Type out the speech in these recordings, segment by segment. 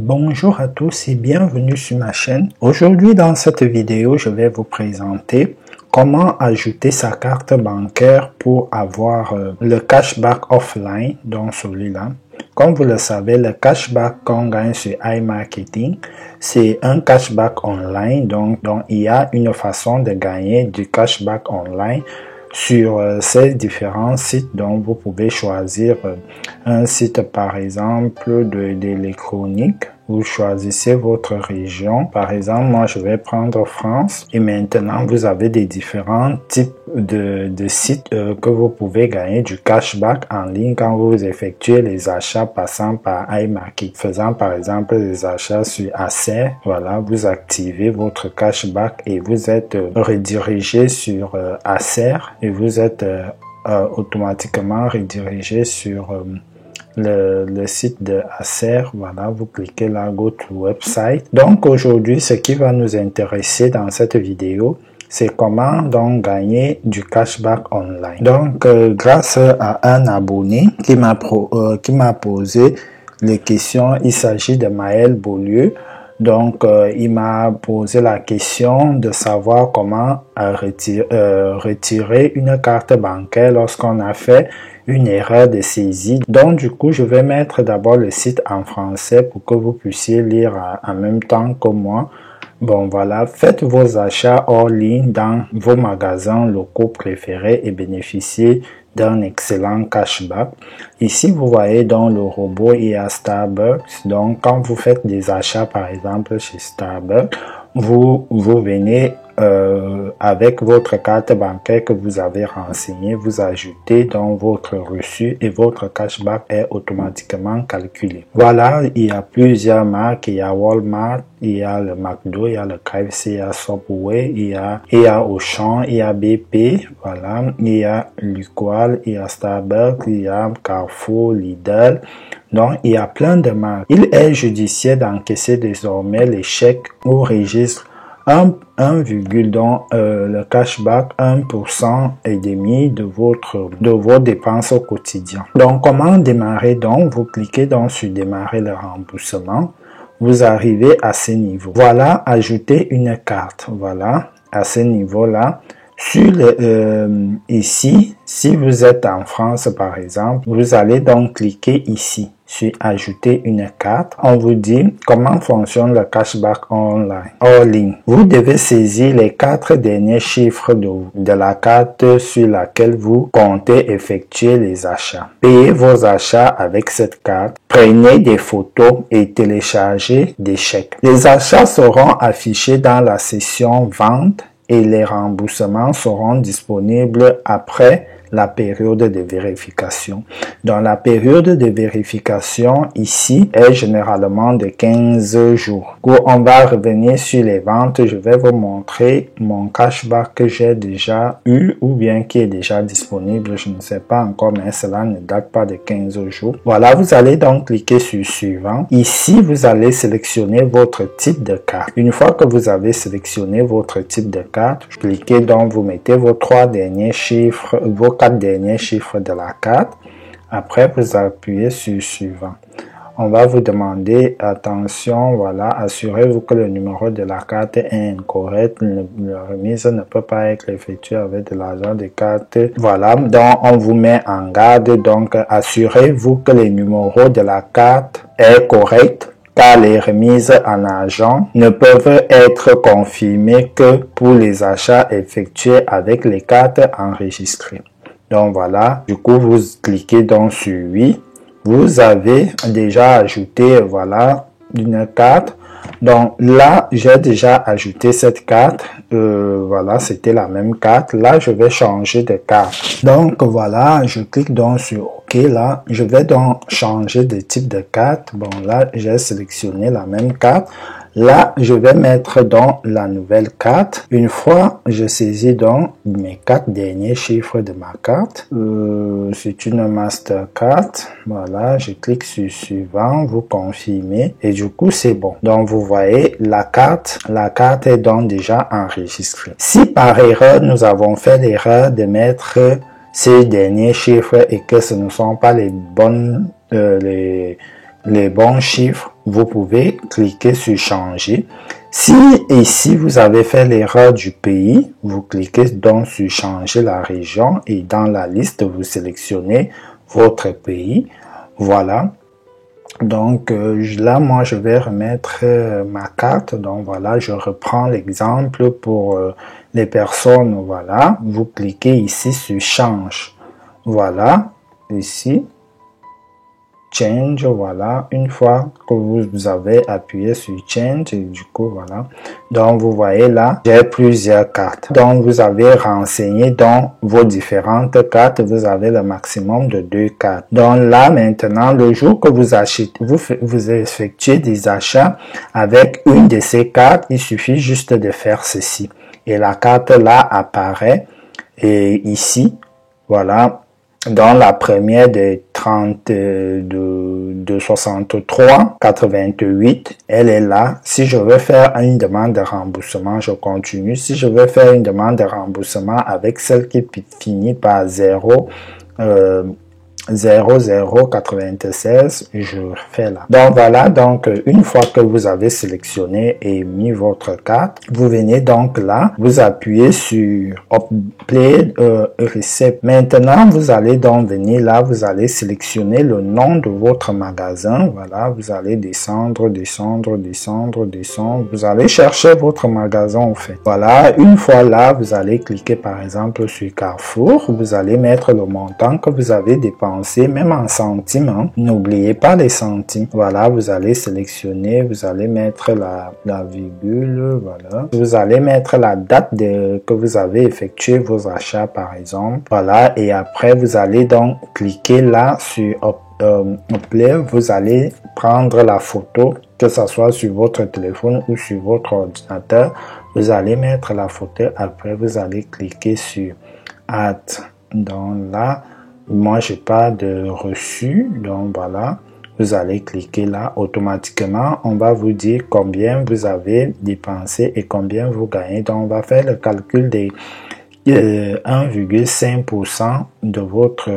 Bonjour à tous et bienvenue sur ma chaîne. Aujourd'hui dans cette vidéo, je vais vous présenter comment ajouter sa carte bancaire pour avoir le cashback offline, donc celui-là. Comme vous le savez, le cashback qu'on gagne sur iMarketing, c'est un cashback online, donc il y a une façon de gagner du cashback online sur ces différents sites. Donc vous pouvez choisir un site par exemple d'électronique. Vous choisissez votre région. Par exemple, moi je vais prendre France. Et maintenant vous avez des différents types de sites que vous pouvez gagner du cashback en ligne quand vous effectuez les achats passant par iMarketing. Faisant par exemple des achats sur Acer, voilà, vous activez votre cashback et vous êtes redirigé sur Acer et vous êtes automatiquement redirigé sur le site de Acer. Voilà, vous cliquez là, go to website. Donc aujourd'hui, ce qui va nous intéresser dans cette vidéo, c'est comment donc gagner du cashback online. Donc grâce à un abonné qui m'a posé les questions, il s'agit de Maël Beaulieu. Donc il m'a posé la question de savoir comment retirer une carte bancaire lorsqu'on a fait une erreur de saisie. Donc du coup, je vais mettre d'abord le site en français pour que vous puissiez lire en même temps que moi. Bon voilà, faites vos achats hors ligne dans vos magasins locaux préférés et bénéficiez d'un excellent cashback. Ici, vous voyez dans le robot, il y a Starbucks. Donc, quand vous faites des achats, par exemple, chez Starbucks, vous venez avec votre carte bancaire que vous avez renseignée, vous ajoutez dans votre reçu et votre cashback est automatiquement calculé. Voilà, il y a plusieurs marques, il y a Walmart, il y a le McDo, il y a le KFC, il y a Subway, il y a Auchan, il y a BP, voilà, il y a Lukoil, il y a Starbucks, il y a Carrefour, Lidl. Donc, il y a plein de marques. Il est judiciaire d'encaisser désormais les chèques au registre le cashback 1% et demi de vos dépenses au quotidien. Donc, comment démarrer? Donc, vous cliquez donc sur démarrer le remboursement. Vous arrivez à ce niveau. Voilà, ajouter une carte. Voilà, à ce niveau-là. Sur ici, si vous êtes en France par exemple, vous allez donc cliquer ici sur ajouter une carte. On vous dit comment fonctionne le cashback online hors ligne. Vous devez saisir les 4 derniers chiffres de la carte sur laquelle vous comptez effectuer les achats. Payez vos achats avec cette carte. Prenez des photos et téléchargez des chèques. Les achats seront affichés dans la section vente et les remboursements seront disponibles après la période de vérification. Dans la période de vérification ici est généralement de 15 jours. On va revenir sur les ventes. Je vais vous montrer mon cashback que j'ai déjà eu ou bien qui est déjà disponible. Je ne sais pas encore, mais cela ne date pas de 15 jours. Voilà, vous allez donc cliquer sur suivant. Ici, vous allez sélectionner votre type de carte. Une fois que vous avez sélectionné votre type de carte, cliquez donc, vous mettez vos 3 derniers chiffres, vos 4 derniers chiffres de la carte. Après, vous appuyez sur suivant. On va vous demander, attention, voilà, assurez-vous que le numéro de la carte est incorrect. La remise ne peut pas être effectuée avec de l'argent de carte. Voilà, donc on vous met en garde. Donc, assurez-vous que le numéro de la carte est correct, car les remises en argent ne peuvent être confirmées que pour les achats effectués avec les cartes enregistrées. Donc voilà, du coup vous cliquez donc sur oui. Vous avez déjà ajouté, voilà, une carte. Donc là, j'ai déjà ajouté cette carte. Voilà, c'était la même carte. Là, je vais changer de carte. Donc voilà, je clique donc sur OK. Là, je vais donc changer de type de carte. Bon, là, j'ai sélectionné la même carte. Là, je vais mettre donc la nouvelle carte. Une fois, je saisis donc mes 4 derniers chiffres de ma carte. C'est une Mastercard. Voilà, je clique sur suivant, vous confirmez et du coup, c'est bon. Donc, vous voyez, la carte est donc déjà enregistrée. Si par erreur, nous avons fait l'erreur de mettre ces derniers chiffres et que ce ne sont pas les bons chiffres, vous pouvez cliquer sur changer. Si ici vous avez fait l'erreur du pays, vous cliquez donc sur changer la région et dans la liste vous sélectionnez votre pays. Voilà. Donc là, moi, je vais remettre ma carte. Donc voilà, je reprends l'exemple pour les personnes. Voilà, vous cliquez ici sur change. Voilà, ici. Change, voilà, une fois que vous avez appuyé sur change, et du coup, voilà. Donc, vous voyez là, j'ai plusieurs cartes. Donc, vous avez renseigné dans vos différentes cartes, vous avez le maximum de 2 cartes. Donc là, maintenant, le jour que vous achetez, vous effectuez des achats avec une de ces cartes, il suffit juste de faire ceci. Et la carte là apparaît, et ici, voilà. Dans la première de 63,88, elle est là. Si je veux faire une demande de remboursement, je continue. Si je veux faire une demande de remboursement avec celle qui finit par 0096, je fais là. Donc voilà, donc une fois que vous avez sélectionné et mis votre carte, vous venez donc là, vous appuyez sur Upload Receipt. Maintenant, vous allez donc venir là, vous allez sélectionner le nom de votre magasin. Voilà, vous allez descendre, vous allez chercher votre magasin en fait. Voilà, une fois là, vous allez cliquer par exemple sur Carrefour, vous allez mettre le montant que vous avez dépensé, même en centimes, hein. N'oubliez pas les centimes. Voilà, vous allez sélectionner, vous allez mettre la virgule, voilà. Vous allez mettre la date que vous avez effectué vos achats, par exemple. Voilà, et après, vous allez donc cliquer là sur Upload. Vous allez prendre la photo, que ce soit sur votre téléphone ou sur votre ordinateur. Vous allez mettre la photo, après vous allez cliquer sur Add. Donc là, moi, j'ai pas de reçu, donc voilà, vous allez cliquer là, automatiquement, on va vous dire combien vous avez dépensé et combien vous gagnez. Donc, on va faire le calcul des 1,5% de votre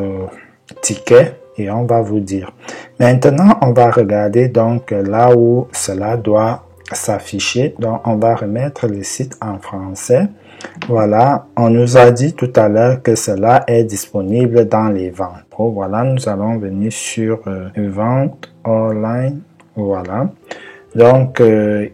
ticket et on va vous dire. Maintenant, on va regarder donc là où cela doit s'afficher. Donc, on va remettre le site en français. Voilà, on nous a dit tout à l'heure que cela est disponible dans les ventes. Oh, voilà, nous allons venir sur vente online. Voilà. Donc,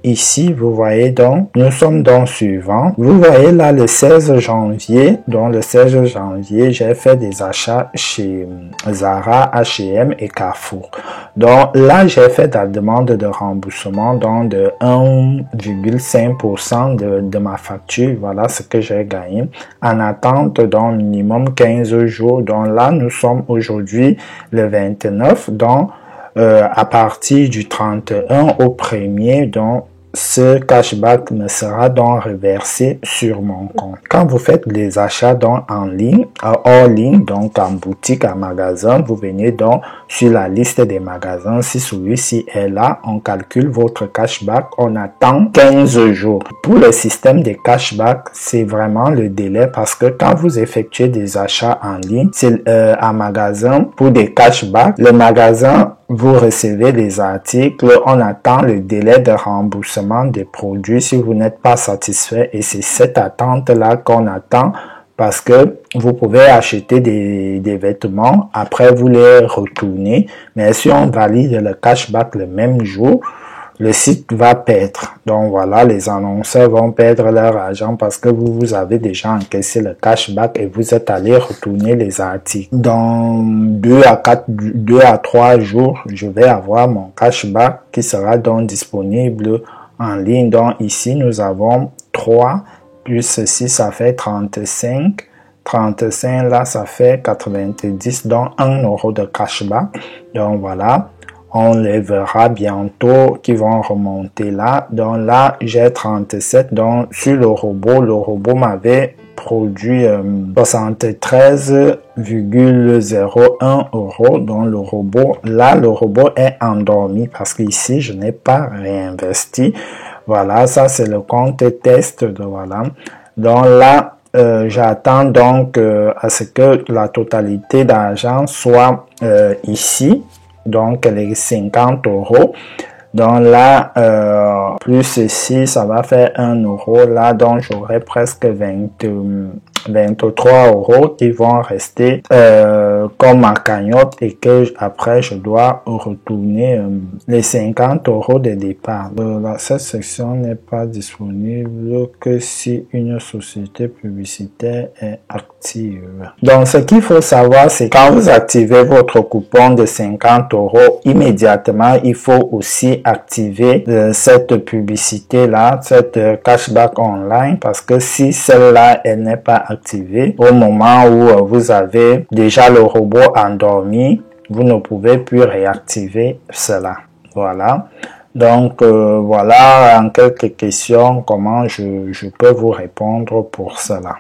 ici, vous voyez donc, nous sommes dans suivant. Vous voyez là, le 16 janvier, donc le 16 janvier, j'ai fait des achats chez Zara, H&M et Carrefour. Donc là, j'ai fait la demande de remboursement donc de 1,5% de ma facture. Voilà ce que j'ai gagné. En attente d'un minimum 15 jours. Donc là, nous sommes aujourd'hui le 29. Donc, à partir du 31 au 1er, donc ce cashback me sera donc reversé sur mon compte. Quand vous faites les achats donc en ligne, hors ligne, donc en boutique, en magasin, vous venez donc sur la liste des magasins. Si celui-ci est là, on calcule votre cashback, on attend 15 jours. Pour le système des cashback, c'est vraiment le délai parce que quand vous effectuez des achats en ligne, c'est en magasin pour des cashbacks, le magasin vous recevez les articles, on attend le délai de remboursement des produits si vous n'êtes pas satisfait et c'est cette attente-là qu'on attend parce que vous pouvez acheter des vêtements, après vous les retournez, mais si on valide le cashback le même jour, le site va perdre. Donc voilà, les annonceurs vont perdre leur argent parce que vous avez déjà encaissé le cashback et vous êtes allé retourner les articles. Dans 2 à 3 jours, je vais avoir mon cashback qui sera donc disponible en ligne. Donc ici, nous avons 3 plus ceci, ça fait 35. 35 là, ça fait 90, donc 1 euro de cashback. Donc voilà. On les verra bientôt qui vont remonter là. Donc là, j'ai 37. Donc sur le robot m'avait produit 73,01 euros. Donc le robot est endormi parce qu'ici, je n'ai pas réinvesti. Voilà, ça c'est le compte test de voilà. Donc là, j'attends donc à ce que la totalité d'argent soit ici. Donc les 50 euros. Donc là, plus ceci, ça va faire 1 euro là, donc j'aurai presque 23 euros qui vont rester comme ma cagnotte et que après je dois retourner les 50 euros de départ. Cette section n'est pas disponible que si une société publicitaire est active. Donc ce qu'il faut savoir, c'est quand vous activez votre coupon de 50 euros, immédiatement il faut aussi activer cette publicité là, cette cashback online, parce que si celle-là elle n'est pas activée au moment où vous avez déjà le robot endormi, vous ne pouvez plus réactiver cela. Voilà. Donc voilà en quelques questions comment je peux vous répondre pour cela.